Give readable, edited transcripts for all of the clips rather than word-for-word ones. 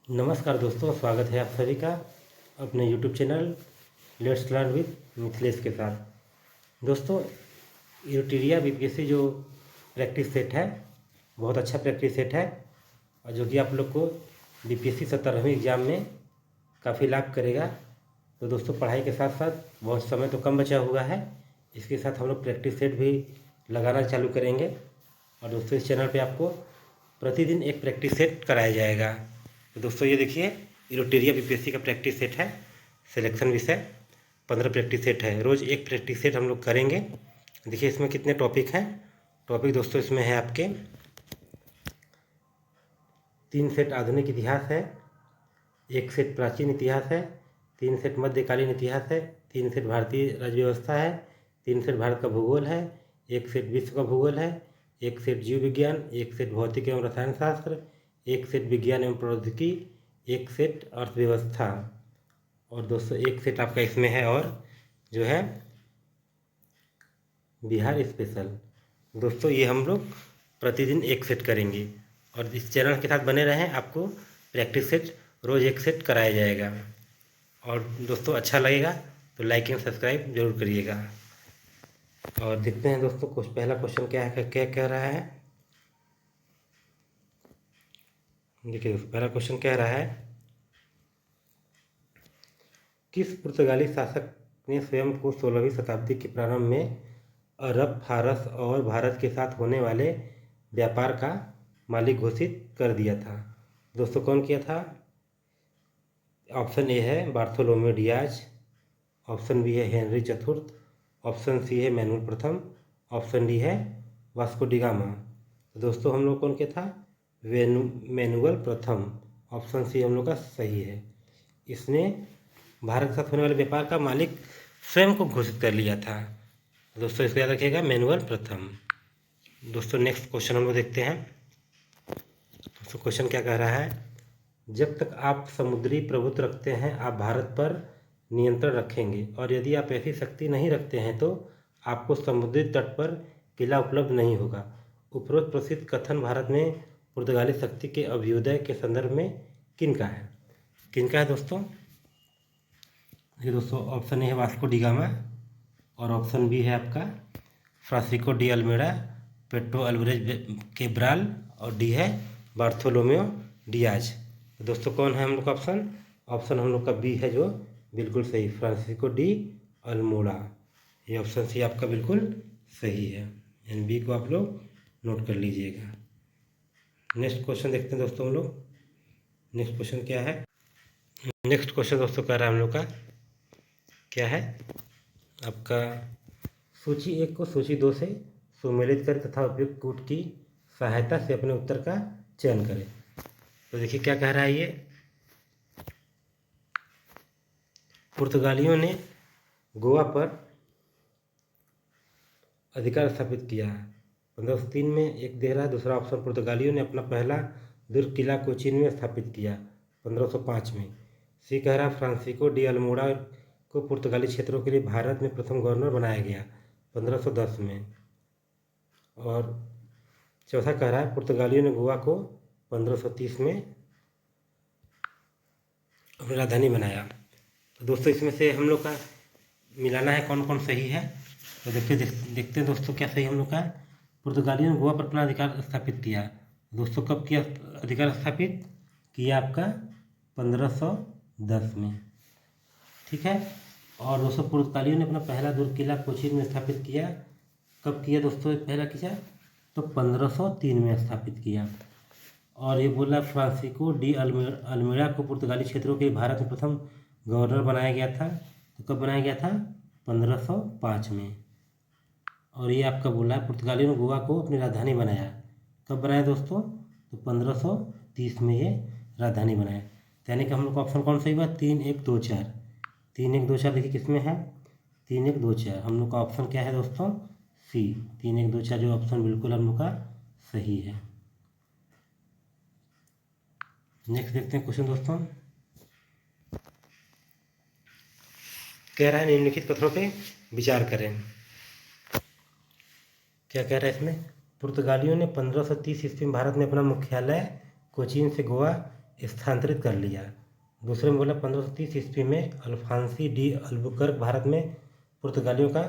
नमस्कार दोस्तों, स्वागत है आप सभी का अपने YouTube channel let's learn with Mithilesh के साथ। दोस्तों, यूटिरिया बीपीएससी जो प्रैक्टिस सेट है बहुत अच्छा प्रैक्टिस सेट है और जो कि आप लोग को बीपीएससी 17वीं एग्ज़ाम में काफ़ी लाभ करेगा। तो दोस्तों, पढ़ाई के साथ साथ बहुत समय तो कम बचा हुआ है, इसके साथ हम लोग प्रैक्टिस सेट भी लगाना चालू करेंगे। और दोस्तों, इस चैनल पे आपको प्रतिदिन एक प्रैक्टिस सेट कराया जाएगा। तो दोस्तों, ये देखिए यूटिरिया बीपीएससी का प्रैक्टिस सेट है। सिलेक्शन विषय 15 प्रैक्टिस सेट है। रोज़ एक प्रैक्टिस सेट हम लोग करेंगे। देखिए इसमें कितने टॉपिक हैं। टॉपिक दोस्तों इसमें है आपके 3 सेट आधुनिक इतिहास है, 1 सेट प्राचीन इतिहास है, 3 सेट मध्यकालीन इतिहास है, 3 सेट भारतीय राज्य व्यवस्था है, 3 सेट भारत का भूगोल है, 1 सेट विश्व का भूगोल है, 1 सेट जीव विज्ञान, 1 सेट भौतिक एवं रसायन शास्त्र, 1 सेट विज्ञान एवं प्रौद्योगिकी, 1 सेट अर्थव्यवस्था और दोस्तों 1 सेट आपका इसमें है और जो है बिहार स्पेशल। दोस्तों, ये हम लोग प्रतिदिन 1 सेट करेंगे और इस चैनल के साथ बने रहें, आपको प्रैक्टिस सेट रोज़ 1 सेट कराया जाएगा। और दोस्तों, अच्छा लगेगा तो लाइक एंड सब्सक्राइब जरूर करिएगा। और देखते हैं दोस्तों, कुछ पहला क्वेश्चन क्या है, क्या कह रहा है। देखिए दोस्तों, पहला क्वेश्चन कह रहा है, किस पुर्तगाली शासक ने स्वयं को 16वीं शताब्दी के प्रारंभ में अरब, फारस और भारत के साथ होने वाले व्यापार का मालिक घोषित कर दिया था। दोस्तों, कौन किया था। ऑप्शन ए है बार्थोलोम्यू डियाज, ऑप्शन बी है हेनरी चतुर्थ, ऑप्शन सी है मैनुअल प्रथम, ऑप्शन डी है वास्को डी गामा। तो दोस्तों, हम लोग कौन किया था, मैनुअल प्रथम। ऑप्शन सी हम लोग का सही है। इसने भारत के साथ होने वाले व्यापार का मालिक स्वयं को घोषित कर लिया था। दोस्तों, इसको याद रखिएगा, मैनुअल प्रथम। दोस्तों, नेक्स्ट क्वेश्चन हम लोग देखते हैं। दोस्तों, क्वेश्चन क्या कह रहा है, जब तक आप समुद्री प्रभुत्व रखते हैं आप भारत पर नियंत्रण रखेंगे और यदि आप ऐसी शक्ति नहीं रखते हैं तो आपको समुद्री तट पर किला उपलब्ध नहीं होगा। उपरोक्त प्रसिद्ध कथन भारत में पुर्तगाली शक्ति के अभ्युदय के संदर्भ में किनका है। किनका है दोस्तों। ये दोस्तों, ऑप्शन ए है वास्को डी गामा और ऑप्शन बी है आपका Francisco de Almeida, Pedro Alvares Cabral और डी है बार्थोलोमेओ डियाज। तो दोस्तों, कौन है हम लोग का ऑप्शन। ऑप्शन हम लोग का बी है, जो बिल्कुल सही, फ्रांसिस्को डी अल्मोड़ा। ये ऑप्शन सी आपका बिल्कुल सही है, यानी बी को आप लोग नोट कर लीजिएगा। नेक्स्ट क्वेश्चन देखते हैं दोस्तों हम लोग। नेक्स्ट क्वेश्चन क्या है। नेक्स्ट क्वेश्चन दोस्तों कह रहा है हम लोग का क्या है आपका, सूची 1 को सूची 2 से सुमेलित करें तथा उपयुक्त कूट की सहायता से अपने उत्तर का चयन करें। तो देखिए क्या कह रहा है ये, पुर्तगालियों ने गोवा पर अधिकार स्थापित किया 1503 में, एक दे रहा है। दूसरा ऑप्शन, पुर्तगालियों ने अपना पहला दुर्ग किला कोचीन में स्थापित किया 1505 में। सी कह रहा है फ्रांसिस्को डी अल्मोड़ा को पुर्तगाली क्षेत्रों के लिए भारत में प्रथम गवर्नर बनाया गया 1510 में। और चौथा कह रहा है पुर्तगालियों ने गोवा को 1530 में अपनी राजधानी बनाया। तो दोस्तों, इसमें से हम लोग का मिलाना है कौन कौन सही है। तो देखते हैं दोस्तों क्या सही हम लोग का। पुर्तगालियों ने गोवा पर अपना अधिकार स्थापित किया। दोस्तों, कब किया अधिकार स्थापित किया, आपका 1510 में, ठीक है। और दोस्तों, पुर्तगालियों ने अपना पहला दुर्ग किला कोचीन में स्थापित किया, कब किया दोस्तों पहला किया, तो 1503 में स्थापित किया। और ये बोला फ्रांसिस्को डी अल्मेडा को पुर्तगाली क्षेत्रों के भारत में प्रथम गवर्नर बनाया गया था, तो कब बनाया गया था, 1505 में। और ये आपका बोला है पुर्तगालियों ने गोवा को अपनी राजधानी बनाया, कब बनाया दोस्तों, तो 1530 में ये राजधानी बनाया। यानी कि हम लोग का ऑप्शन कौन सही हुआ, 3 1 2 4। 3 1 2 4 देखिए किस में है, 3 1 2 4। हम लोग का ऑप्शन क्या है दोस्तों, सी, 3 1 2 4 जो ऑप्शन बिल्कुल हम लोग का सही है। नेक्स्ट देखते हैं क्वेश्चन दोस्तों। कह रहा है निम्नलिखित कथनों पे विचार करें। क्या कह रहा है इसमें, पुर्तगालियों ने 1530 ईस्वी में भारत में अपना मुख्यालय कोचीन से गोवा स्थानांतरित कर लिया। दूसरे में बोला 1530 ईस्वी में अल्फांसी डी अल्बुकर्क भारत में पुर्तगालियों का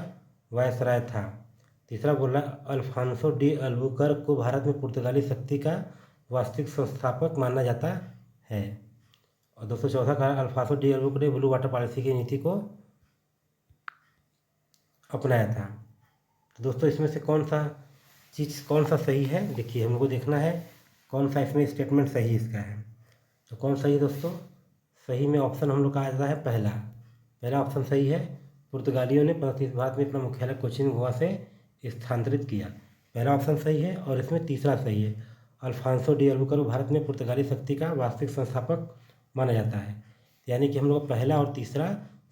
वायसराय था। तीसरा बोला अल्फांसो डी अल्बुकर्क को भारत में पुर्तगाली शक्ति का वास्तविक संस्थापक माना जाता है। और दोस्तों चौथा कहा अल्फांसो डी अल्बुकर्क ने ब्लू वाटर पॉलिसी की नीति को अपनाया था। तो दोस्तों इसमें से कौन सा सही है, देखिए हम लोग को देखना है कौन सा इसमें स्टेटमेंट सही इसका है। तो कौन सही है दोस्तों, सही में ऑप्शन हम लोग का आ जाता है पहला ऑप्शन सही है। पुर्तगालियों ने भारत में अपना मुख्यालय कोचिन गोवा से स्थानांतरित किया, पहला ऑप्शन सही है। और इसमें तीसरा सही है, अल्फांसो डी अल्बुकर्क भारत में पुर्तगाली शक्ति का वास्तविक संस्थापक माना जाता है। यानी कि हम लोग का पहला और तीसरा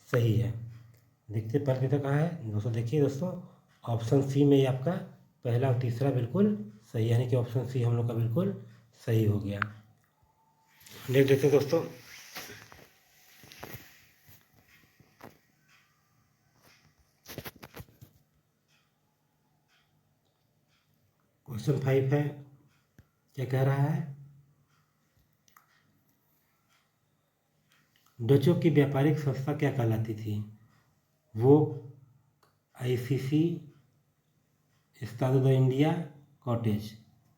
सही है। देखते पहला तीसरा कहाँ है दोस्तों, देखिए दोस्तों ऑप्शन सी में ये आपका पहला और तीसरा बिल्कुल सही है, यानी कि ऑप्शन सी हम लोग का बिल्कुल सही हो गया। नेक्स्ट देखते हैं दोस्तों, क्वेश्चन 5 है, क्या कह रहा है, डचों की व्यापारिक संस्था क्या कहलाती थी? वो ICC, स्टाड द इंडिया, कॉटेज।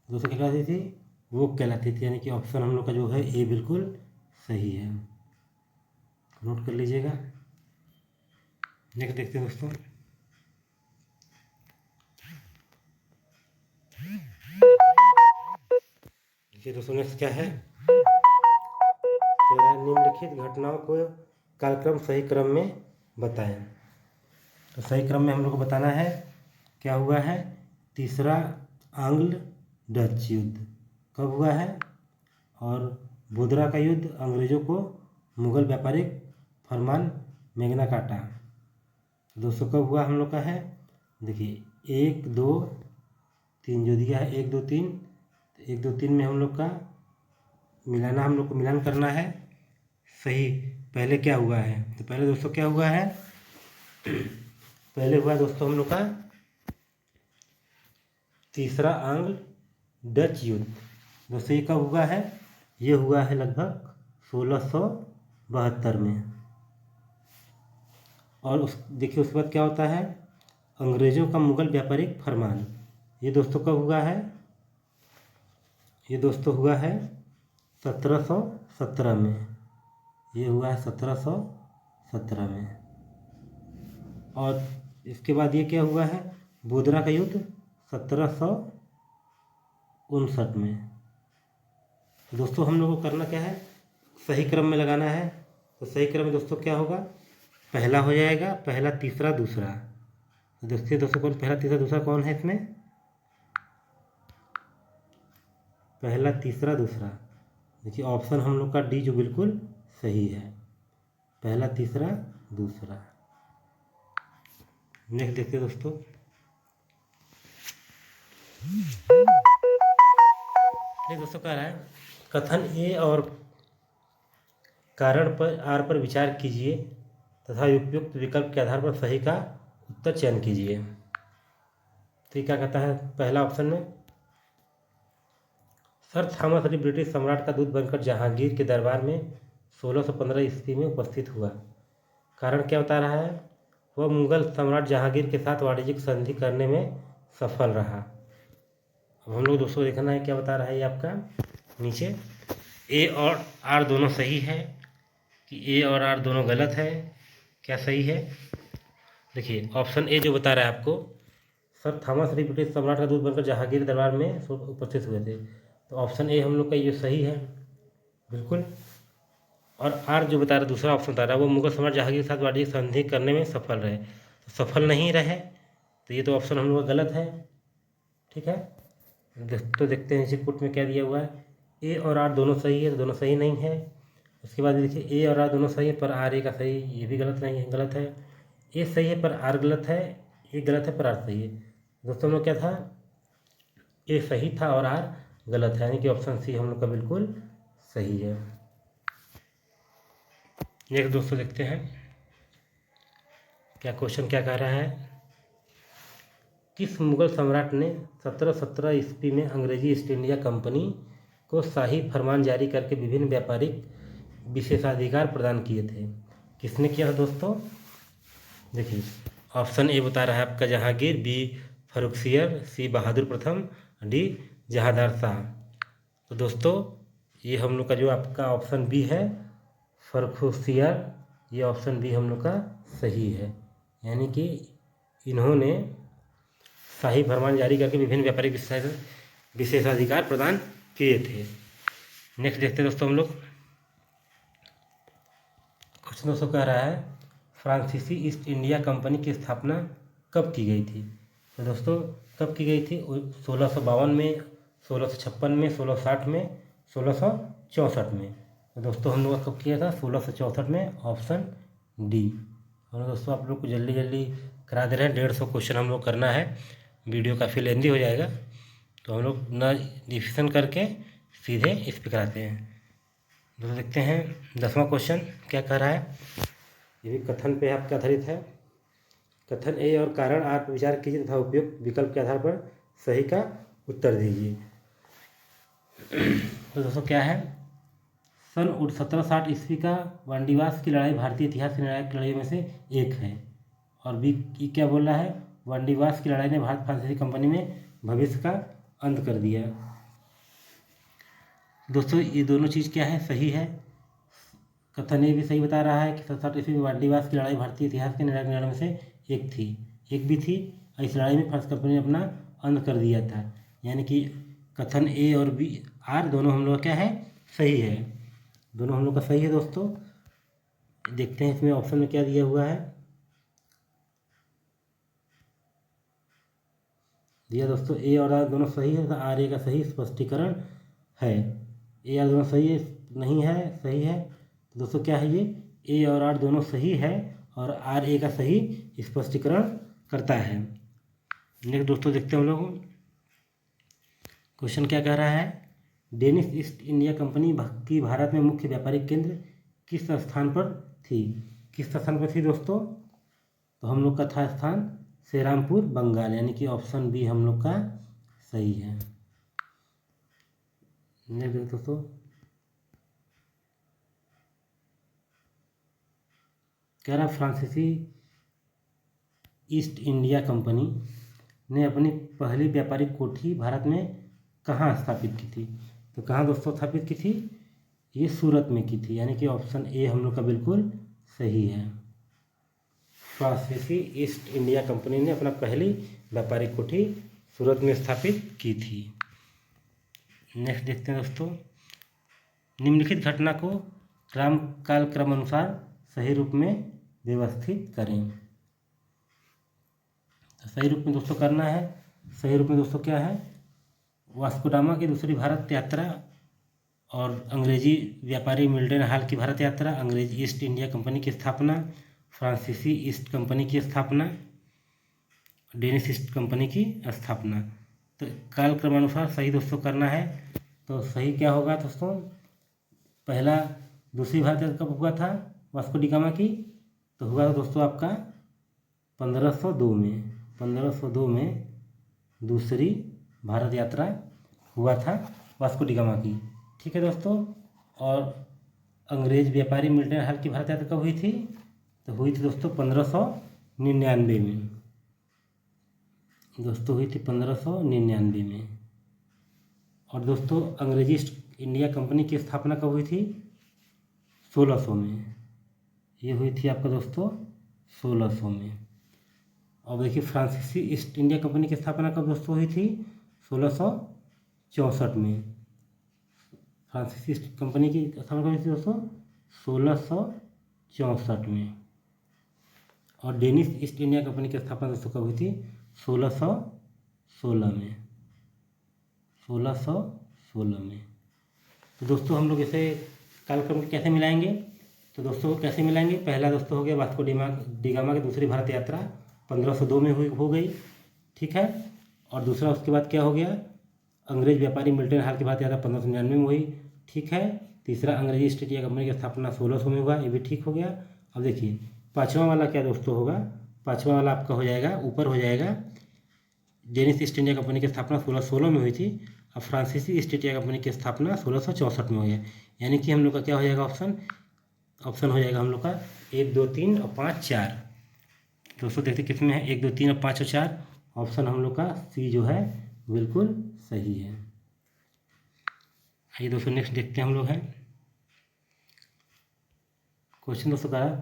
दोस्तों क्या कहलाती थी? वो कहलाती थी, यानी कि ऑप्शन हम लोग का जो है ए बिल्कुल सही है, नोट कर लीजिएगा। नेक्स्ट देखते हैं दोस्तों, देखिए दोस्तों नेक्स्ट क्या है, निम्नलिखित घटनाओं को कालक्रम सही क्रम में बताएं। तो सही क्रम में हम लोग को बताना है क्या हुआ है, तीसरा आंग्ल डच युद्ध कब हुआ है, और बुधरा का युद्ध अंग्रेजों को मुगल व्यापारिक फरमान मैग्ना कार्टा दोस्तों कब हुआ हम लोग का है। देखिए 1 2 3 जो दिया है 1 2 3, 1 2 3 में हम लोग का हम लोग को मिलान करना है सही। पहले क्या हुआ है, तो पहले दोस्तों क्या हुआ है, पहले हुआ दोस्तों हम लोग का तीसरा आंग्ल डच युद्ध। दोस्तों ये कब हुआ है, ये हुआ है लगभग 1672 में। और देखिए उसके बाद क्या होता है, अंग्रेजों का मुगल व्यापारिक फरमान, ये दोस्तों कब हुआ है, ये दोस्तों हुआ है 1717 में, ये हुआ है 1717 में। और इसके बाद ये क्या हुआ है, बुधरा का युद्ध 1759 में। तो दोस्तों हम लोग को करना क्या है, सही क्रम में लगाना है। तो सही क्रम में दोस्तों क्या होगा, पहला हो जाएगा पहला तीसरा दूसरा। तो देखिए दोस्तों कौन पहला तीसरा दूसरा कौन है इसमें, पहला तीसरा दूसरा, देखिए ऑप्शन हम लोग का डी जो बिल्कुल सही है, पहला तीसरा दूसरा। नेक्स्ट देखते हैं दोस्तों, ये दोस्तों कह रहा है कथन ए और कारण पर आर पर विचार कीजिए तथा उपयुक्त विकल्प के आधार पर सही का उत्तर चयन कीजिए। तो क्या कहता है पहला ऑप्शन में, सर थॉमस री ब्रिटिश सम्राट का दूत बनकर जहांगीर के दरबार में 1615 ईस्वी में उपस्थित हुआ। कारण क्या बता रहा है, वह मुगल सम्राट जहांगीर के साथ वाणिज्यिक संधि करने में सफल रहा। अब हम लोग दोस्तों देखना है क्या बता रहा है ये आपका नीचे, ए और आर दोनों सही है कि ए और आर दोनों गलत है, क्या सही है। देखिए ऑप्शन ए जो बता रहा है आपको, सर थॉमस री ब्रिटिश सम्राट का दूत बनकर जहांगीर दरबार में उपस्थित हुए थे, तो ऑप्शन ए हम लोग का ये सही है बिल्कुल। और आर जो बता रहा दूसरा ऑप्शन बता रहा है, वो मुगल सम्राट जहांगीर के साथ वाणिज्यिक संधि करने में सफल रहे, तो सफल नहीं रहे, तो ये तो ऑप्शन हम लोग का गलत है, ठीक है। तो देखते हैं चिटपुट में क्या दिया हुआ है, ए और आर दोनों सही है, तो दोनों सही नहीं है। उसके बाद देखिए ए और आर दोनों सही है पर आर ए का सही, ये भी गलत नहीं है, गलत है। ए सही है पर आर गलत है, ए गलत है पर आर सही है। दोस्तों हम लोग क्या था, ए सही था और आर गलत है, यानी कि ऑप्शन सी हम लोग का बिल्कुल सही है। नेक्स्ट दोस्तों देखते हैं क्या क्वेश्चन क्या कह रहा है, किस मुगल सम्राट ने 1717 ईस्वी में अंग्रेजी ईस्ट इंडिया कंपनी को शाही फरमान जारी करके विभिन्न व्यापारिक विशेषाधिकार प्रदान किए थे? किसने किया था दोस्तों? देखिए, ऑप्शन ए बता रहा है आपका जहांगीर, बी फर्रुखसियर, सी बहादुर प्रथम, डी जहांदार शाह। तो दोस्तों ये हम लोग का जो आपका ऑप्शन बी है फर्रुखसियर, ये ऑप्शन बी हम लोग का सही है। यानी कि इन्होंने शाही फरमान जारी करके विभिन्न व्यापारिक विशेषाधिकार प्रदान किए थे। नेक्स्ट देखते हैं दोस्तों हम लोग। क्वेश्चन दोस्तों कह रहा है फ्रांसीसी ईस्ट इंडिया कंपनी की स्थापना कब की गई थी? तो दोस्तों कब की गई थी? 1652 में, 1656 में, 1660 में, 1664 में। तो दोस्तों हम लोग कब किया था? 1664 में, ऑप्शन डी। हम लोग दोस्तों आप लोग को जल्दी जल्दी करा दे रहे हैं। 150 क्वेश्चन हम लोग करना है, वीडियो काफ़ी लेंदी हो जाएगा, तो हम लोग ना रिविजन करके सीधे इस पर कराते हैं। दोस्तों देखते हैं 10वां क्वेश्चन क्या कह रहा है। ये भी कथन पे आपका आधारित है। कथन ए और कारण आर पर विचार कीजिए तथा उपयुक्त विकल्प के आधार पर सही का उत्तर दीजिए। तो दोस्तों क्या है? सन 1760 ईस्वी का वांडीवास की लड़ाई भारतीय इतिहास की निर्णायक लड़ाइयों में से एक है। और बी क्या बोल रहा है? वांडीवास की लड़ाई ने भारत फ्रांसीसी कंपनी में भविष्य का अंत कर दिया। दोस्तों ये दोनों चीज़ क्या है? सही है। कथन ये भी सही बता रहा है कि 1760 ईस्वी में वांडीवास की लड़ाई भारतीय इतिहास के निर्णायक लड़ाई में से एक थी, एक भी थी। इस लड़ाई में फ्रांस कंपनी ने अपना अंत कर दिया था। यानी कि कथन ए और बी आर दोनों हम लोग क्या है? सही है। दोनों हम लोग का सही है दोस्तों। देखते हैं इसमें ऑप्शन में क्या दिया हुआ है। दिया दोस्तों ए और आर दोनों सही है, आर ए का सही स्पष्टीकरण है। ए आर दोनों सही है, नहीं है, सही है। तो दोस्तों क्या है? ये ए और आर दोनों सही है और आर ए का सही स्पष्टीकरण करता है। नेक्स्ट दोस्तों देखते हैं हम लोग क्वेश्चन क्या कह रहा है। डेनिश ईस्ट इंडिया कंपनी की भारत में मुख्य व्यापारिक केंद्र किस स्थान पर थी? किस स्थान पर थी दोस्तों? तो हम लोग का था स्थान श्रीरामपुर बंगाल, यानी कि ऑप्शन बी हम लोग का सही है। नेक्स्ट दोस्तों कह रहा फ्रांसीसी ईस्ट इंडिया कंपनी ने अपनी पहली व्यापारिक कोठी भारत में कहाँ स्थापित की थी? तो कहाँ दोस्तों स्थापित की थी? ये सूरत में की थी, यानी कि ऑप्शन ए हम लोग का बिल्कुल सही है। फ्रांसीसी ईस्ट इंडिया कंपनी ने अपना पहली व्यापारिक कोठी सूरत में स्थापित की थी। नेक्स्ट देखते हैं दोस्तों। निम्नलिखित घटना को काल क्रम अनुसार सही रूप में व्यवस्थित करें। तो सही रूप में दोस्तों करना है। सही रूप में दोस्तों क्या है? वास्को डामा की दूसरी भारत यात्रा और अंग्रेजी व्यापारी मिल्टन हाल की भारत यात्रा, अंग्रेजी ईस्ट इंडिया कंपनी की स्थापना, फ्रांसीसी ईस्ट कंपनी की स्थापना, डेनिश ईस्ट कंपनी की स्थापना। तो काल क्रमानुसार सही दोस्तों करना है। तो सही क्या होगा दोस्तों? पहला दूसरी भारत यात्रा कब हुआ था वास्को डी गामा की? तो हुआ था दोस्तों आपका 1502 में। 1502 में दूसरी भारत यात्रा हुआ था वास्को डी गामा की। ठीक है दोस्तों। और अंग्रेज व्यापारी मिल्टन हाल की भारत यात्रा कब हुई थी? तो हुई थी दोस्तों 1599 में। दोस्तों हुई थी 1599 में। और दोस्तों अंग्रेजी ईस्ट इंडिया कंपनी की स्थापना कब हुई थी? 1600 में। ये हुई थी आपका दोस्तों 1600 में। और देखिए फ्रांसीसी ईस्ट इंडिया कंपनी की स्थापना कब दोस्तों हुई थी? 1664 में। फ्रांसीसी ईस्ट कंपनी की स्थापना कब हुई थी दोस्तों? 1664 में। और डेनिश ईस्ट इंडिया कंपनी की स्थापना दोस्तों कब हुई थी? 1616 में। 1616 में। तो दोस्तों हम लोग इसे कालक्रम के कैसे मिलाएंगे? तो दोस्तों कैसे मिलाएंगे? पहला दोस्तों हो गया वास्को डी गामा की दूसरी भारत यात्रा 1502 में हो गई। ठीक है। और दूसरा उसके बाद क्या हो गया? अंग्रेज व्यापारी मिल्टन हाल की भारत यात्रा 1599 में हुई। ठीक है। तीसरा अंग्रेजी ईस्ट इंडिया कंपनी की स्थापना 1600 में हुआ, ये भी ठीक हो गया। अब देखिए पाँचवा वाला क्या दोस्तों होगा? पाँचवा वाला आपका हो जाएगा, ऊपर हो जाएगा डेनिश ईस्ट इंडिया कंपनी की स्थापना 1616 में हुई थी और फ्रांसीसी ईस्ट इंडिया कंपनी की स्थापना 1664 में हुई है। यानी कि हम लोग का क्या हो जाएगा ऑप्शन हो जाएगा हम लोग का 1, 2, 3 और 5, 4। दोस्तों देखते किस में है 1, 2, 3 और 5 और 4। ऑप्शन हम लोग का सी जो है बिल्कुल सही है। आइए दोस्तों नेक्स्ट देखते हैं हम लोग हैं क्वेश्चन दोस्तों का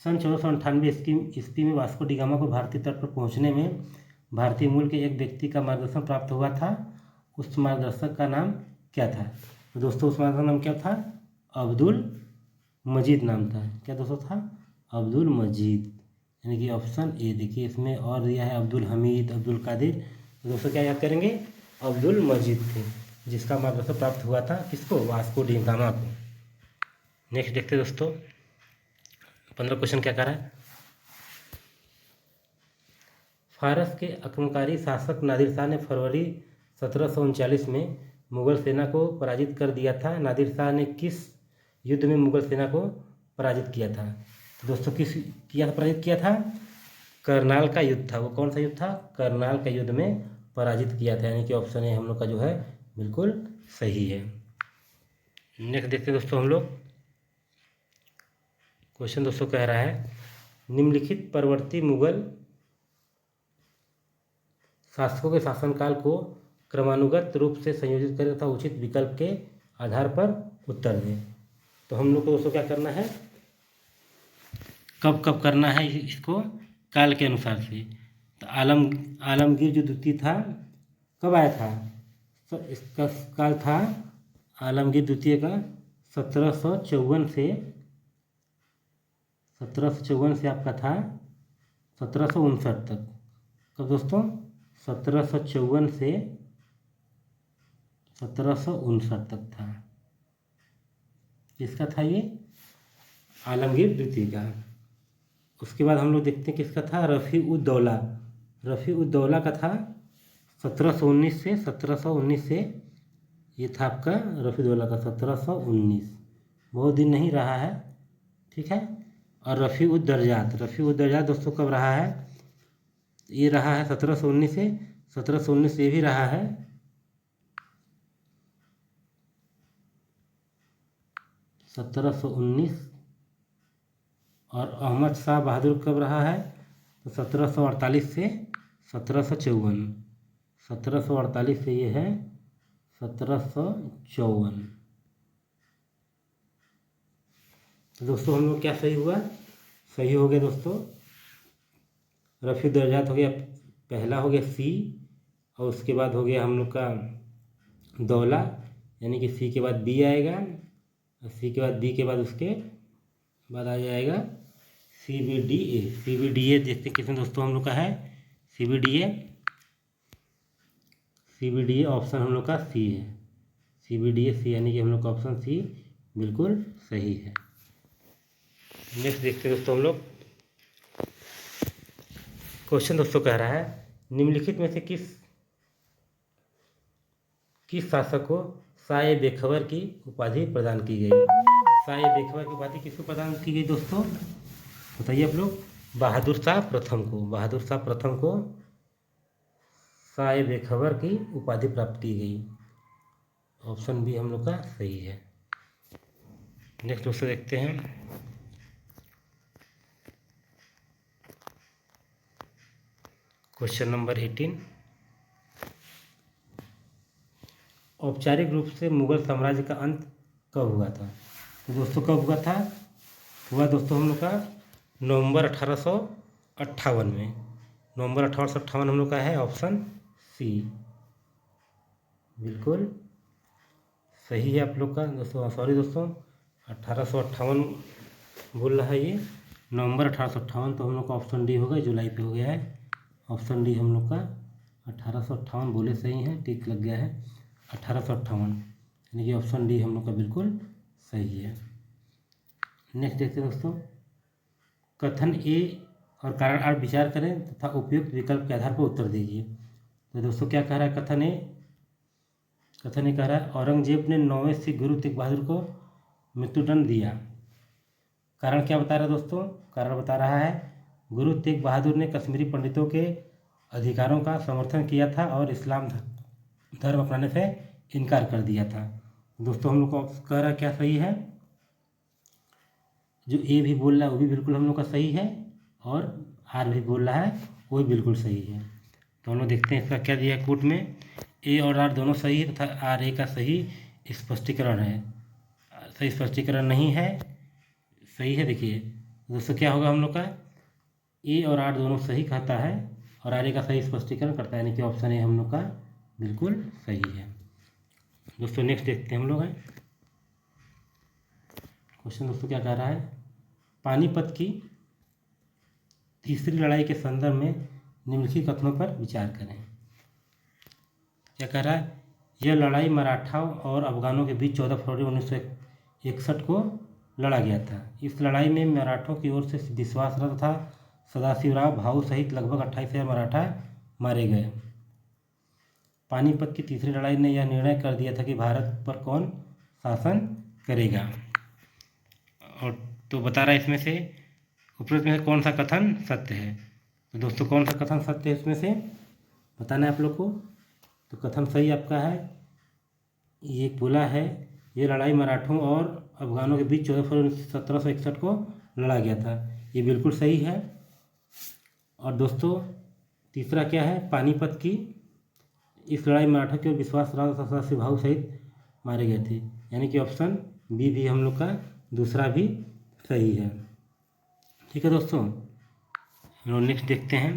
सन 1498 ईस्वी में वास्को डी गामा को भारतीय तट पर पहुंचने में भारतीय मूल के एक व्यक्ति का मार्गदर्शन प्राप्त हुआ था। उस मार्गदर्शक का नाम क्या था? तो दोस्तों उस मार्गदर्शक का नाम क्या था? अब्दुल मजीद नाम था। क्या दोस्तों था? अब्दुल मजीद। यानी कि ऑप्शन ए। देखिए इसमें और दिया है अब्दुल हमीद, अब्दुल कादिर। तो दोस्तों क्या याद करेंगे? अब्दुल मजीद थे जिसका मार्गदर्शन प्राप्त हुआ था किसको? वास्को डी गामा को। नेक्स्ट देखते दोस्तों 15 क्वेश्चन क्या कर रहा है। फारस के आक्रमणकारी शासक नादिर शाह ने फरवरी 1739 में मुगल सेना को पराजित कर दिया था। नादिर शाह ने किस युद्ध में मुगल सेना को पराजित किया था? तो दोस्तों पराजित किया था? करनाल का युद्ध था। वो कौन सा युद्ध था? करनाल का युद्ध में पराजित किया था। यानी कि ऑप्शन ए हम लोग का जो है बिल्कुल सही है। नेक्स्ट देखते हैं दोस्तों हम लोग क्वेश्चन दोस्तों कह रहा है निम्नलिखित परवर्ती मुगल शासकों के शासनकाल को क्रमानुगत रूप से संयोजित करें तथा उचित विकल्प के आधार पर उत्तर दें। तो हम लोग को दोस्तों क्या करना है? कब करना है इसको? काल के अनुसार से। तो आलमगीर जो द्वितीय था कब आया था? तो इसका काल था आलमगीर द्वितीय का 1754 से आपका था 1759 तक। कब दोस्तों? 1754 से 1759 तक था। किसका था ये? आलमगीर द्वितीय का। उसके बाद हम लोग देखते हैं किसका था? रफ़ी-उद-दौला का था 1719 से ये था आपका रफ़ी-उद-दौला का 1719। बहुत दिन नहीं रहा है, ठीक है। और रफ़ी-उद-दरजात दोस्तों कब रहा है? ये रहा है 1719 से ये भी रहा है 1719। और अहमद शाह बहादुर कब रहा है? तो 1748 से 1754। 1748 से ये है 1754। तो दोस्तों हम लोग क्या सही हुआ? सही हो गया दोस्तों। रफ़ी दर्जात हो गया पहला, हो गया सी। और उसके बाद हो गया हम लोग का दौला, यानी कि सी के बाद बी आएगा। और सी के बाद बी के बाद उसके बाद आ जाएगा CBDA। देखते किसमें दोस्तों हम लोग का है CBDA ऑप्शन हम लोग का सी है। CBDA सी, यानी कि हम लोग का ऑप्शन सी बिल्कुल सही है। नेक्स्ट देखते हैं दोस्तों हम लोग क्वेश्चन दोस्तों कह रहा है निम्नलिखित में से किस शासक को शाह बेखबर की उपाधि प्रदान की गई? शाह बेखबर की उपाधि किसको प्रदान की गई दोस्तों? बताइए आप लोग। बहादुर शाह प्रथम को शाह बेखबर की उपाधि प्राप्त की गई। ऑप्शन बी हम लोग का सही है। नेक्स्ट दोस्तों देखते हैं क्वेश्चन नंबर 18। औपचारिक रूप से मुगल साम्राज्य का अंत कब हुआ था? तो दोस्तों कब हुआ था? हुआ दोस्तों हम लोग का नवंबर 1858 में। नवंबर 1858 हम लोग का है ऑप्शन सी बिल्कुल सही है आप लोग का दोस्तों। सॉरी दोस्तों 1858 बोल रहा है ये, नवंबर 1858। तो हम लोग का ऑप्शन डी होगा, जुलाई पे हो गया है। ऑप्शन डी हम लोग का 1858 बोले सही हैं, टिक लग गया है 1858, यानी कि ऑप्शन डी हम लोग का बिल्कुल सही है। नेक्स्ट देखते हैं दोस्तों कथन ए और कारण आर विचार करें तथा उपयुक्त विकल्प के आधार पर उत्तर दीजिए। तो दोस्तों क्या कह रहा है कथन ए कह रहा है औरंगजेब ने 9वें सिख गुरु तेग बहादुर को मृत्युदंड दिया। कारण क्या बता रहा है दोस्तों? कारण बता रहा है गुरु तेग बहादुर ने कश्मीरी पंडितों के अधिकारों का समर्थन किया था और इस्लाम धर्म अपनाने से इनकार कर दिया था। दोस्तों हम लोग को कह रहा क्या सही है, जो ए भी बोल रहा है वो भी बिल्कुल हम लोग का सही है, और आर भी बोल रहा है वो भी बिल्कुल सही है। तो हम लोग देखते हैं इसका क्या दिया है कोट में। ए और आर दोनों सही है तथा आर ए का सही स्पष्टीकरण है। सही स्पष्टीकरण नहीं है, सही है। देखिए दोस्तों क्या होगा हम लोग का, ए और आर दोनों सही कहता है और आर ए का सही स्पष्टीकरण करता है, यानी कि ऑप्शन ए हम लोग का बिल्कुल सही है। दोस्तों नेक्स्ट देखते हैं हम लोग है क्वेश्चन। दोस्तों क्या कह रहा है, पानीपत की तीसरी लड़ाई के संदर्भ में निम्नलिखित कथनों पर विचार करें। क्या कह रहा है, यह लड़ाई मराठाओं और अफगानों के बीच 14 फरवरी 1961 को लड़ा गया था। इस लड़ाई में मराठों की ओर से विश्वासरथ था सदाशिवराव भाऊ सहित लगभग 28,000 मराठा मारे गए। पानीपत की तीसरी लड़ाई ने यह निर्णय कर दिया था कि भारत पर कौन शासन करेगा। और तो बता रहा है इसमें से उपरोक्त में कौन सा कथन सत्य है। तो दोस्तों कौन सा कथन सत्य है इसमें से बताना है आप लोग को। तो कथन सही आपका है, ये बोला है ये लड़ाई मराठों और अफगानों के बीच 14 फरवरी 1761 को लड़ा गया था, ये बिल्कुल सही है। और दोस्तों तीसरा क्या है, पानीपत की इस लड़ाई मराठा के विश्वासराव सदाशिव सहित मारे गए थे, यानी कि ऑप्शन बी भी हम लोग का दूसरा भी सही है। ठीक है दोस्तों, हम लोग नेक्स्ट देखते हैं।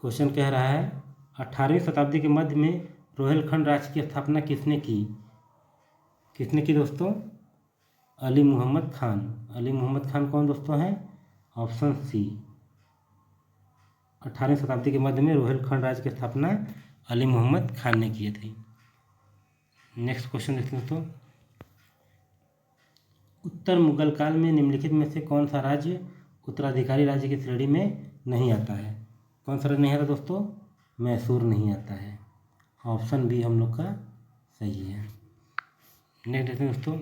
क्वेश्चन कह रहा है 18वीं शताब्दी के मध्य में रोहिलखंड राज्य की स्थापना किसने की। किसने की दोस्तों, अली मोहम्मद खान। अली मोहम्मद खान कौन दोस्तों हैं, ऑप्शन सी। 18वीं शताब्दी के मध्य में रोहिलखंड राज्य की स्थापना अली मोहम्मद खान ने की थी। नेक्स्ट क्वेश्चन देखते हैं दोस्तों, उत्तर मुगल काल में निम्नलिखित में से कौन सा राज्य उत्तराधिकारी राज्य की श्रेणी में नहीं आता है। कौन सा राज्य नहीं आता दोस्तों, मैसूर नहीं आता है। ऑप्शन बी हम लोग का सही है। नेक्स्ट देखते हैं दोस्तों,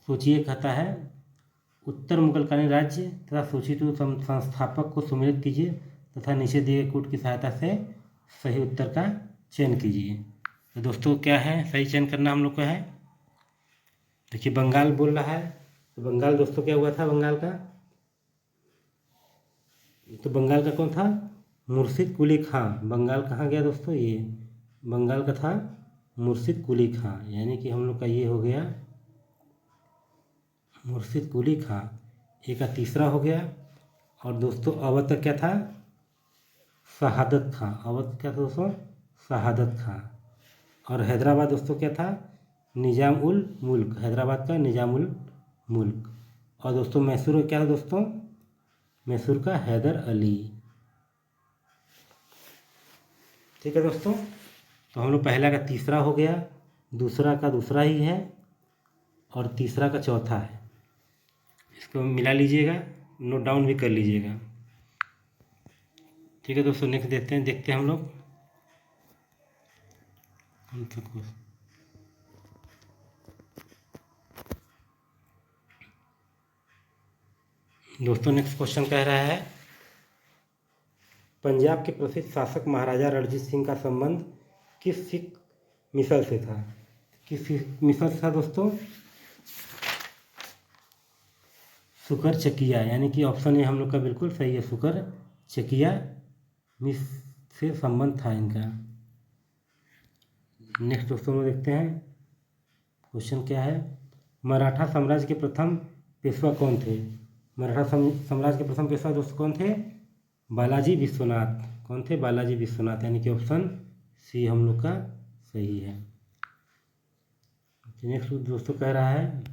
सोचिए कहता है उत्तर मुगलकालीन राज्य तथा सूचित संस्थापक को सुमेलित कीजिए तथा नीचे दिए गए कूट की सहायता से सही उत्तर का चयन कीजिए। तो दोस्तों क्या है, सही चयन करना हम लोग का है। देखिए बंगाल बोल रहा है, तो बंगाल दोस्तों क्या हुआ था बंगाल का, तो बंगाल का कौन था, मुर्शिद कुली खां। बंगाल कहाँ गया दोस्तों, ये बंगाल का था मुर्शिद कुली खां, यानी कि हम लोग का ये हो गया मुर्शिद कुली खां। एक का तीसरा हो गया। और दोस्तों अवध का क्या था, शहादत खां। अवध क्या था दोस्तों, शहादत खां। और हैदराबाद दोस्तों क्या था, निजाम उल मुल्क। हैदराबाद का निजाम उल मुल्क। और दोस्तों मैसूर क्या था दोस्तों, मैसूर का हैदर अली। ठीक है दोस्तों, तो हम लोग पहला का तीसरा हो गया, दूसरा का दूसरा ही है, और तीसरा का चौथा है। इसको मिला लीजिएगा, नोट डाउन भी कर लीजिएगा। ठीक है दोस्तों, नेक्स्ट देखते हैं हम लोग। दोस्तों नेक्स्ट क्वेश्चन कह रहा है पंजाब के प्रसिद्ध शासक महाराजा रणजीत सिंह का संबंध किस सिख मिसल से था। किस मिसल से था दोस्तों, सुकर चकिया, यानी कि ऑप्शन ए हम लोग का बिल्कुल सही है, सुकर चकिया मिस से संबंध था इनका। नेक्स्ट दोस्तों में देखते हैं क्वेश्चन क्या है, मराठा साम्राज्य के प्रथम पेशवा कौन थे। मराठा साम्राज्य के प्रथम पेशवा दोस्तों कौन थे, बालाजी विश्वनाथ। कौन थे, बालाजी विश्वनाथ, यानी कि ऑप्शन सी हम लोग का सही है। नेक्स्ट दोस्तों कह रहा है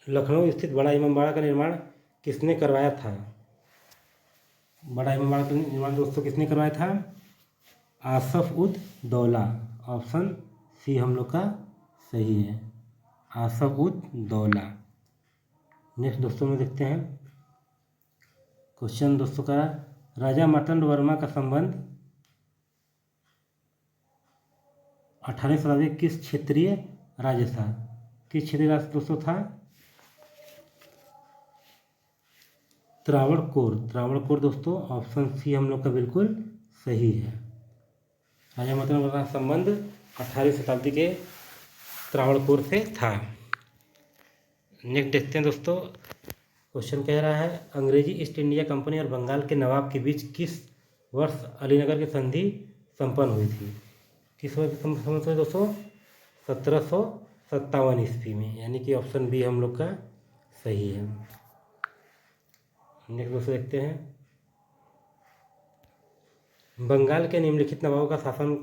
लखनऊ स्थित बड़ा इमामबाड़ा का निर्माण किसने करवाया था। बड़ा इमामबाड़ा का निर्माण दोस्तों किसने करवाया था, आसफ उद दौला। ऑप्शन सी हम लोग का सही है, आसफ उद दौला। नेक्स्ट दोस्तों में देखते हैं क्वेश्चन दोस्तों का, राजा मार्तंड वर्मा का संबंध 18वीं शताब्दी किस क्षेत्रीय राज्य था। किस क्षेत्रीय राज्य दोस्तों था, त्रावणकोर दोस्तों ऑप्शन सी हम लोग का बिल्कुल सही है। राजा महारथी का संबंध 18वीं शताब्दी के त्रावणकोर से था। नेक्स्ट देखते हैं दोस्तों, क्वेश्चन कह रहा है अंग्रेजी ईस्ट इंडिया कंपनी और बंगाल के नवाब के बीच किस वर्ष अलीनगर की संधि संपन्न हुई थी? किस वर्ष संपन्न हुई दोस्तों? 1757 ईस्वी में, यानी कि ऑप्शन बी हम लोग का सही है। नेक्स्ट दोस्तों देखते हैं, बंगाल के निम्नलिखित नवाबों का शासन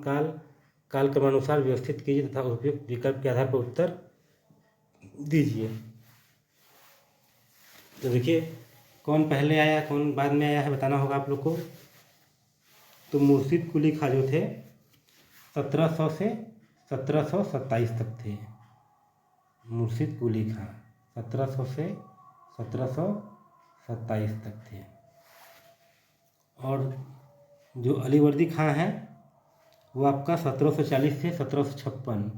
काल क्रमानुसार व्यवस्थित कीजिए तथा उपयुक्त विकल्प के आधार पर उत्तर दीजिए। तो देखिए, कौन पहले आया कौन बाद में आया है बताना होगा आप लोग को। तो मुर्शिद कुली खां जो थे 1700 से 1727 तक थे। मुर्शिद कुली खां 1700 से 1727 तक थे। और जो अलीवर्दी खां हैं वो आपका 1740 से 1756,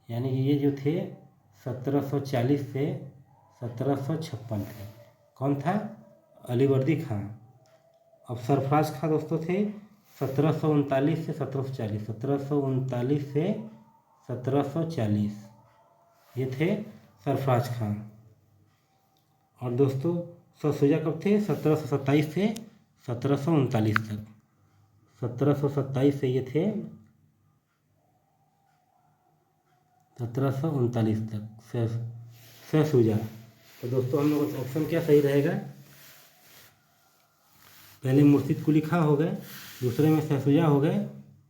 यानी कि ये जो थे 1740 से 1756 थे। कौन था? अलीवर्दी खां। अब सरफराज खां दोस्तों थे 1739 से 1740, 1739 से 1740 ये थे सरफराज खां। और दोस्तों सर कब थे? 1727 से 1739 तक। 1727 से ये थे 1739 तक सर। तो दोस्तों हम लोग ऑप्शन क्या सही रहेगा? पहले मुर्शिद कुली खां हो गए, दूसरे में सहसुजा हो गए,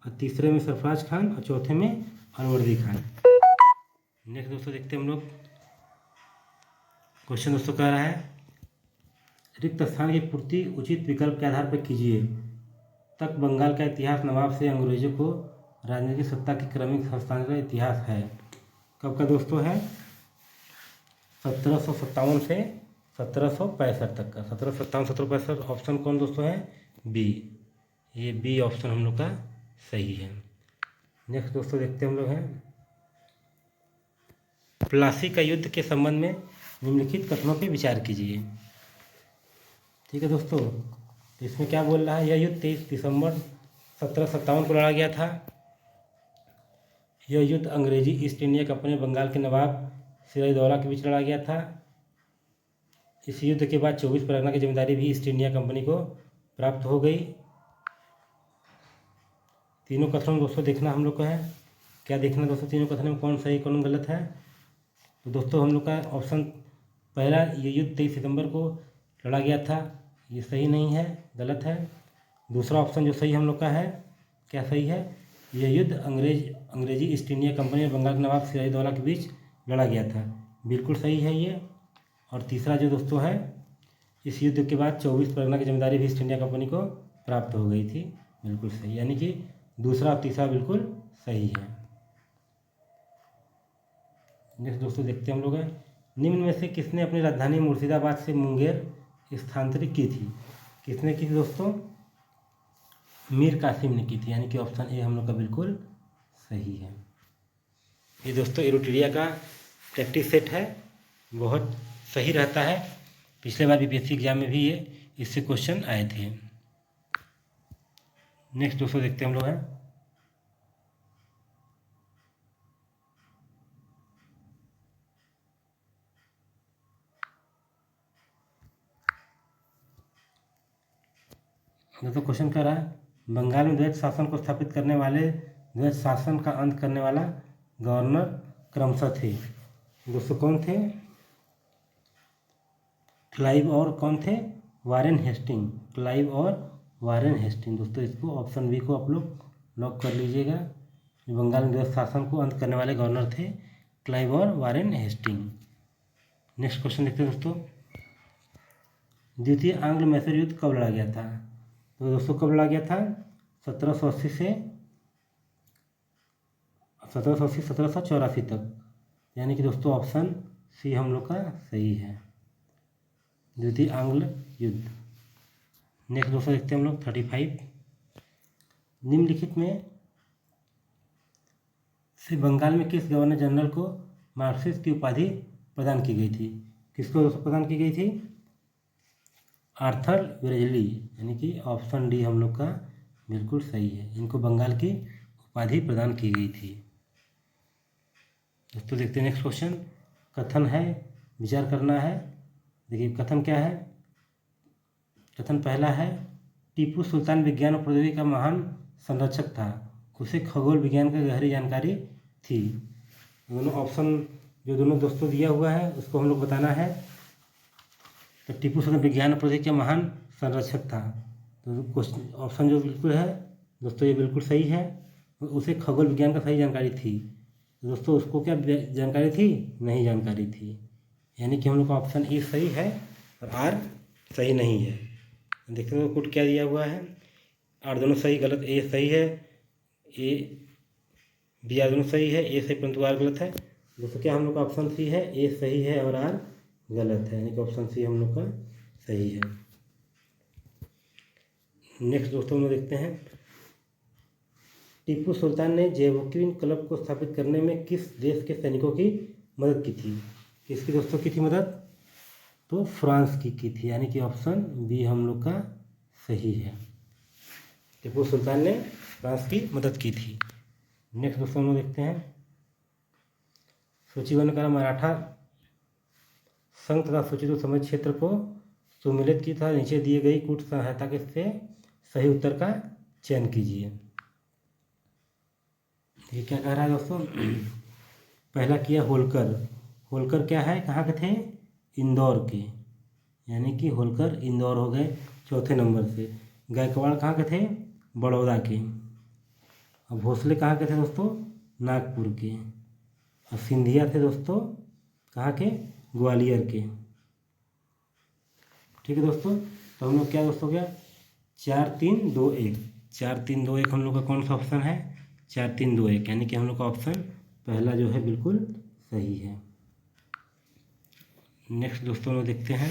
और तीसरे में सरफराज खान, और चौथे में अलीवर्दी खान। नेक्स्ट दोस्तों देखते हैं हम लोग, क्वेश्चन दोस्तों कह रहा है रिक्त स्थान की पूर्ति उचित विकल्प के आधार पर कीजिए। तक बंगाल का इतिहास नवाब से अंग्रेजों को राजनीतिक सत्ता की क्रमिक हस्तांतरण का इतिहास है। कब का दोस्तों है? 1757 से 1765 तक का। 1757 1765 ऑप्शन कौन दोस्तों है? बी। ये बी ऑप्शन हम लोग का सही है। नेक्स्ट दोस्तों देखते हैं हम लोग हैं, प्लासी का युद्ध के संबंध में निम्नलिखित कथनों पर विचार कीजिए। ठीक है दोस्तों, तो इसमें क्या बोल रहा है? यह युद्ध 23 दिसंबर 1757 को लड़ा गया था। यह युद्ध अंग्रेजी ईस्ट इंडिया कंपनी बंगाल के नवाब सिराजदौला के बीच लड़ा गया था। इस युद्ध के बाद 24 परगना की जिम्मेदारी भी ईस्ट इंडिया कंपनी को प्राप्त हो गई। तीनों कथनों दोस्तों देखना हम लोग को है। क्या देखना दोस्तों? तीनों कथनों में कौन सही कौन गलत है? तो दोस्तों हम लोग का ऑप्शन पहला, ये युद्ध 23 सितंबर को लड़ा गया था, ये सही नहीं है, गलत है। दूसरा ऑप्शन जो सही हम लोग का है, क्या सही है? यह युद्ध अंग्रेजी ईस्ट इंडिया कंपनी और बंगाल के नवाब सिराजदौला के बीच लड़ा गया था, बिल्कुल सही है ये। और तीसरा जो दोस्तों है, इस युद्ध के बाद 24 परगना की जिम्मेदारी भी ईस्ट इंडिया कंपनी को प्राप्त हो गई थी, बिल्कुल सही। यानी कि दूसरा और तीसरा बिल्कुल सही है। नेक्स्ट दोस्तों देखते हैं हम लोग हैं, निम्न में से किसने अपनी राजधानी मुर्शिदाबाद से मुंगेर स्थानांतरित की थी? किसने की थी दोस्तों? मीर कासिम ने की थी, यानी कि ऑप्शन ए हम लोग का बिल्कुल सही है। ये दोस्तों एरोटिरिया का प्रैक्टिस सेट है, बहुत सही रहता है। पिछले बार बीपीएससी एग्जाम में भी ये इससे क्वेश्चन आए थे। नेक्स्ट दोस्तों देखते हैं हम लोग हैं, दोस्तों क्वेश्चन कर रहा है बंगाल में द्वैत शासन को स्थापित करने वाले, द्वैत शासन का अंत करने वाला गवर्नर क्रमशः थे। दोस्तों कौन थे? क्लाइव और कौन थे? Warren Hasting. क्लाइव और वारेन हेस्टिंग। दोस्तों इसको ऑप्शन बी को आप लोग लॉक कर लीजिएगा। बंगाल में द्वैत शासन को अंत करने वाले गवर्नर थे क्लाइव और वारेन हेस्टिंग। नेक्स्ट क्वेश्चन देखते हैं दोस्तों, द्वितीय आंग्ल मैसूर युद्ध कब लड़ा गया था? तो दोस्तों कब लड़ा गया था? 1780 से 1784 तक, यानी कि दोस्तों ऑप्शन सी हम लोग का सही है, द्वितीय आंग्ल युद्ध। नेक्स्ट दोस्तों देखते हैं हम लोग 35, निम्नलिखित में से बंगाल में किस गवर्नर जनरल को मार्क्सिस्ट की उपाधि प्रदान की गई थी? किसको दोस्तों प्रदान की गई थी? आर्थर वेलेज़ली, यानी कि ऑप्शन डी हम लोग का बिल्कुल सही है। इनको बंगाल की उपाधि प्रदान की गई थी। दोस्तों देखते हैं नेक्स्ट क्वेश्चन। कथन है, विचार करना है। देखिए कथन क्या है। कथन पहला है, टीपू सुल्तान विज्ञान और प्रौद्योगिकी का महान संरक्षक था, उसे खगोल विज्ञान की गहरी जानकारी थी। दोनों ऑप्शन जो दोनों दोस्तों दिया हुआ है उसको हम लोग बताना है। तो टीपू सुल्तान विज्ञान और प्रौद्योगिकी का महान संरक्षक था, तो क्वेश्चन ऑप्शन जो बिल्कुल है दोस्तों ये बिल्कुल सही है। उसे खगोल विज्ञान का सही जानकारी थी। तो दोस्तों उसको क्या जानकारी थी, नहीं जानकारी थी, यानी कि हम लोग का ऑप्शन ए सही है और आर सही नहीं है। देखते हैं कुछ क्या दिया हुआ है। आर दोनों सही गलत, ए सही है, ए बी आर दोनों सही है, ए सही परंतु आर गलत है। दोस्तों क्या हम लोग का ऑप्शन सी है, ए सही है और आर गलत है, यानी कि ऑप्शन सी हम लोग का सही है। नेक्स्ट दोस्तों हम लोग देखते हैं, टीपू सुल्तान ने जैवोक्विन क्लब को स्थापित करने में किस देश के सैनिकों की मदद की थी। किसकी दोस्तों की थी मदद, तो फ्रांस की थी, यानी कि ऑप्शन बी हम लोग का सही है। टीपू सुल्तान ने फ्रांस की मदद की थी। नेक्स्ट दोस्तों हम लोग देखते हैं, सूचीबद्ध करा मराठा संघ तथा सूचित समय क्षेत्र को सुमिलित की था, नीचे दिए गई कूट सहायता के से सही उत्तर का चयन कीजिए। ये क्या कह रहा है दोस्तों, पहला किया होलकर। होलकर क्या है, कहाँ के थे, इंदौर के, यानी कि होलकर इंदौर हो गए चौथे नंबर से। गायकवाड़ कहाँ के थे, बड़ौदा के। अब भोसले कहाँ के थे दोस्तों, नागपुर के। और सिंधिया थे दोस्तों कहाँ के, ग्वालियर के। ठीक है दोस्तों, तो हम लोग क्या दोस्तों क्या 4-3-2-1, 4-3-2-1 हम लोग का कौन सा ऑप्शन है, 4-3-2-1, यानी कि हम लोग का ऑप्शन पहला जो है बिल्कुल सही है। नेक्स्ट दोस्तों हम लोग देखते हैं,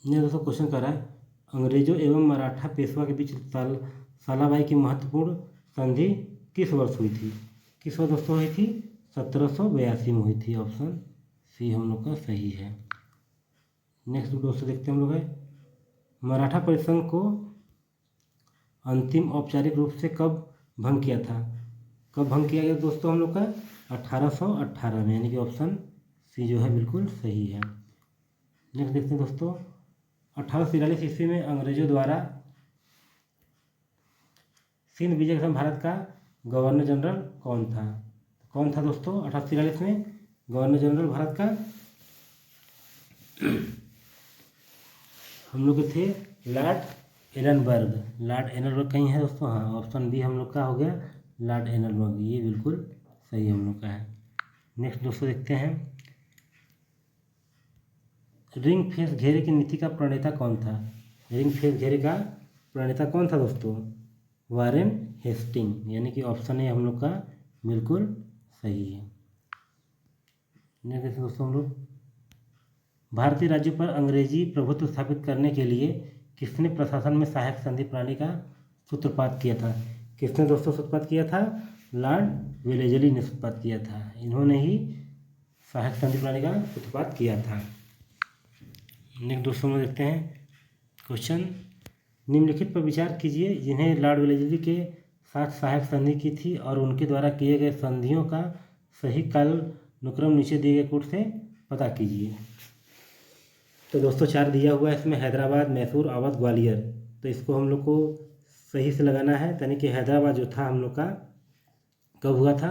ये दोस्तों क्वेश्चन कर रहा है, अंग्रेजों एवं मराठा पेशवा के बीच सालाबाई की महत्वपूर्ण संधि किस वर्ष हुई थी। किस वर्ष दोस्तों हुई थी, 1782 में हुई थी। ऑप्शन सी हम लोग का सही है। नेक्स्ट दोस्तों देखते हैं हम लोग है, मराठा परिसंघ को अंतिम औपचारिक रूप से कब भंग किया था। कब भंग किया गया दोस्तों हम लोग का 1818 में, यानी कि ऑप्शन सी जो है बिल्कुल सही है। नेक्स्ट देखते हैं दोस्तों, 1843 ईस्वी में अंग्रेजों द्वारा सिंध विजय के समय भारत का गवर्नर जनरल कौन था। कौन था दोस्तों 1843 में गवर्नर जनरल भारत का, हम लोग के थे लॉर्ड एलनबर्ग। लॉर्ड एलनबर्ग कहीं है दोस्तों, हाँ ऑप्शन बी हम लोग का हो गया लॉर्ड एलनबर्ग, ये बिल्कुल सही हम लोग का है। नेक्स्ट दोस्तों देखते हैं, रिंग फेंस घेरे की नीति का प्रणेता कौन था। रिंग फेंस घेरे का प्रणेता कौन था दोस्तों, वारेन हेस्टिंग, यानी कि ऑप्शन ए हम लोग का बिल्कुल सही है। नेक्स्ट दोस्तों हम लोग, भारतीय राज्यों पर अंग्रेजी प्रभुत्व स्थापित करने के लिए किसने प्रशासन में सहायक संधि प्रणाली का सूत्रपात किया था। किसने दोस्तों सूत्रपात किया था, लॉर्ड वेलेज़ली ने सूत्रपात किया था। इन्होंने ही सहायक संधि प्रणाली का सूत्रपात किया था। नेक्स्ट दोस्तों में देखते हैं क्वेश्चन, निम्नलिखित पर विचार कीजिए जिन्हें लॉर्ड वेलेज़ली के साथ सहायक संधि की थी और उनके द्वारा किए गए संधियों का सही कालानुक्रम नीचे दिए गए कोड से पता कीजिए। तो दोस्तों 4 दिया हुआ है इसमें, हैदराबाद, मैसूर, अवध, ग्वालियर। तो इसको हम लोग को सही से लगाना है, यानी कि हैदराबाद जो था हम लोग का कब हुआ था,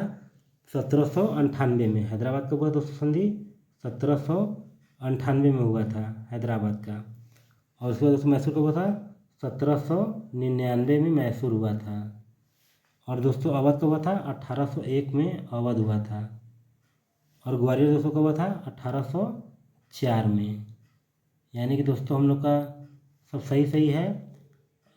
1798 में। हैदराबाद कब हुआ दोस्तों संधि, 1798 में हुआ था हैदराबाद का। और उसके बाद दोस्तों मैसूर कब हुआ था, 1799 में मैसूर हुआ था। और दोस्तों अवध कब हुआ था, 1801 में अवध हुआ था। और ग्वालियर दोस्तों कब हुआ था, 1804 में। यानी कि दोस्तों हम लोग का सब सही सही है,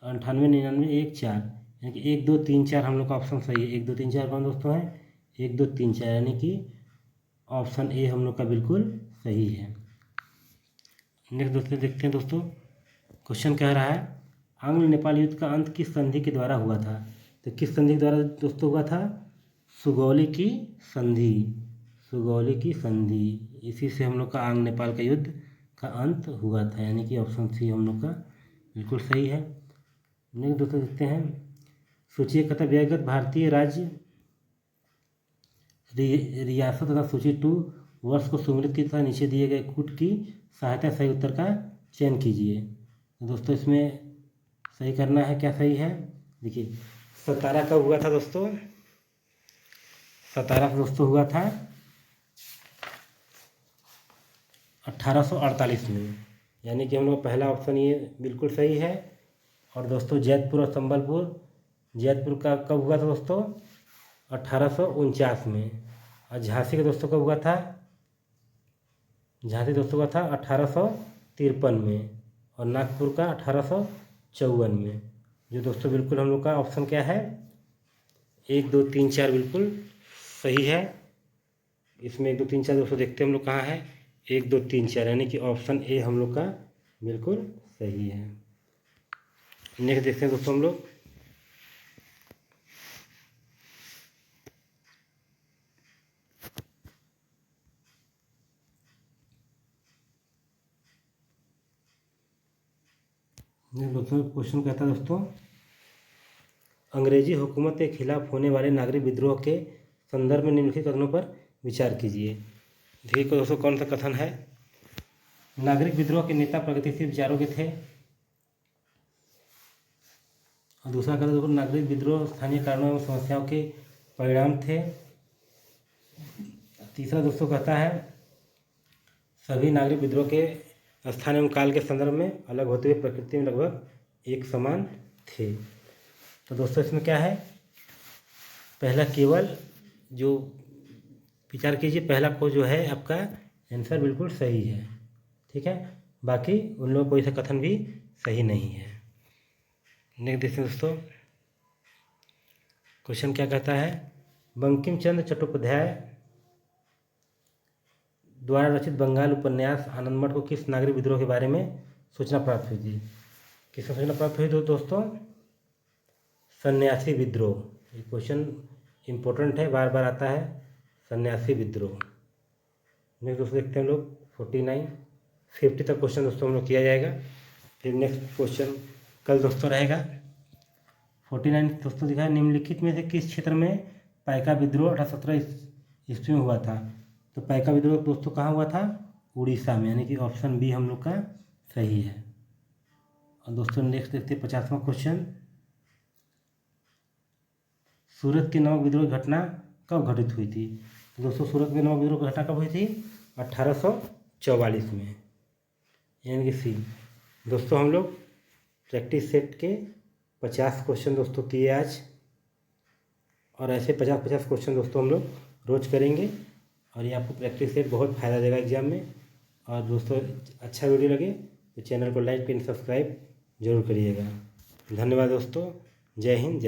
98, 99, 1, 4, यानी कि 1, 2, 3, 4 हम लोग का ऑप्शन सही है। 1, 2, 3, 4 कौन दोस्तों है, 1, 2, 3, 4, यानी कि ऑप्शन ए हम लोग का बिल्कुल सही है। नेक्स्ट दोस्तों देखते हैं दोस्तों, क्वेश्चन कह रहा है, आंग्ल नेपाल युद्ध का अंत किस संधि के द्वारा हुआ था। तो किस संधि के द्वारा दोस्तों हुआ था? सुगौली की संधि। सुगौली की संधि, इसी से हम लोग का आंग नेपाल का युद्ध का अंत हुआ था, यानी कि ऑप्शन सी हम लोग का बिल्कुल सही है। नेक्स्ट दोस्तों देखते हैं, सूची कथा व्यक्तिगत भारतीय राज्य रियासत तथा सूची 2 वर्ष को सुमेलित की तथा नीचे दिए गए कूट की सहायता सही उत्तर का चयन कीजिए। तो दोस्तों इसमें सही करना है, क्या सही है? देखिए, सतारा कब हुआ था दोस्तों? सतारा दोस्तों हुआ था 1848 में, यानी कि हम लोग पहला ऑप्शन ये बिल्कुल सही है। और दोस्तों जैतपुर और संबलपुर, जैतपुर का कब हुआ था दोस्तों? 1849 में। और झांसी का दोस्तों कब हुआ था? झांसी दोस्तों का था 1853 में। और नागपुर का 1854 में। जो दोस्तों बिल्कुल हम लोग का ऑप्शन क्या है? 1 2 3 4 बिल्कुल सही है। इसमें 1 2 3 4 दोस्तों देखते हैं हम लोग कहाँ है? 1 2 3 4, यानी कि ऑप्शन ए हम लोग का बिल्कुल सही है। नेक्स्ट देखते हैं दोस्तों हम लोग, दोस्तों क्वेश्चन कहता है दोस्तों, अंग्रेजी हुकूमत के खिलाफ होने वाले नागरिक विद्रोह के संदर्भ में निम्नलिखित कथनों पर विचार कीजिए। देखिए दोस्तों कौन सा कथन है? नागरिक विद्रोह के नेता प्रगतिशील विचारों के थे। और दूसरा कथन दोस्तों, नागरिक विद्रोह स्थानीय कारणों एवं समस्याओं के परिणाम थे। तीसरा दोस्तों कहता है, सभी नागरिक विद्रोह के स्थान एवं काल के संदर्भ में अलग होते हुए प्रकृति में लगभग एक समान थे। तो दोस्तों इसमें क्या है? पहला केवल जो विचार कीजिए, पहला को जो है आपका आंसर बिल्कुल सही है, ठीक है। बाकी उन लोगों को ऐसा कथन भी सही नहीं है। नेक्स्ट देखते हैं दोस्तों, क्वेश्चन क्या कहता है, बंकिम चंद्र चट्टोपाध्याय द्वारा रचित बंगाल उपन्यास आनंदमठ को किस नागरिक विद्रोह के बारे में सूचना प्राप्त हुई थी? किससे सूचना प्राप्त हुई दोस्तों? सन्यासी विद्रोह। ये क्वेश्चन इम्पोर्टेंट है, बार बार आता है, सन्यासी विद्रोह। नेक्स्ट दोस्तों देखते हैं हम लोग 49 50 तक क्वेश्चन दोस्तों हम लोग किया जाएगा, फिर नेक्स्ट क्वेश्चन कल दोस्तों रहेगा। 49 दोस्तों दिखा है, निम्नलिखित में से किस क्षेत्र में पाइका विद्रोह 1817 ईस्वी में हुआ था? तो पाइका विद्रोह दोस्तों कहाँ हुआ था? उड़ीसा में, यानी कि ऑप्शन बी हम लोग का सही है। और दोस्तों नेक्स्ट देखते हैं 50वां क्वेश्चन, सूरत के नमक विद्रोह की घटना कब घटित हुई थी? तो दोस्तों सूरत में नमक विद्रोह की घटना कब हुई थी? 1844 में, यानी कि सी। दोस्तों हम लोग प्रैक्टिस सेट के 50 क्वेश्चन दोस्तों किए आज, और ऐसे 50-50 क्वेश्चन दोस्तों हम लोग रोज करेंगे, और ये आपको प्रैक्टिस सेट बहुत फ़ायदा देगा एग्जाम में। और दोस्तों अच्छा वीडियो लगे तो चैनल को लाइक एंड सब्सक्राइब जरूर करिएगा। धन्यवाद दोस्तों, जय हिंद, जय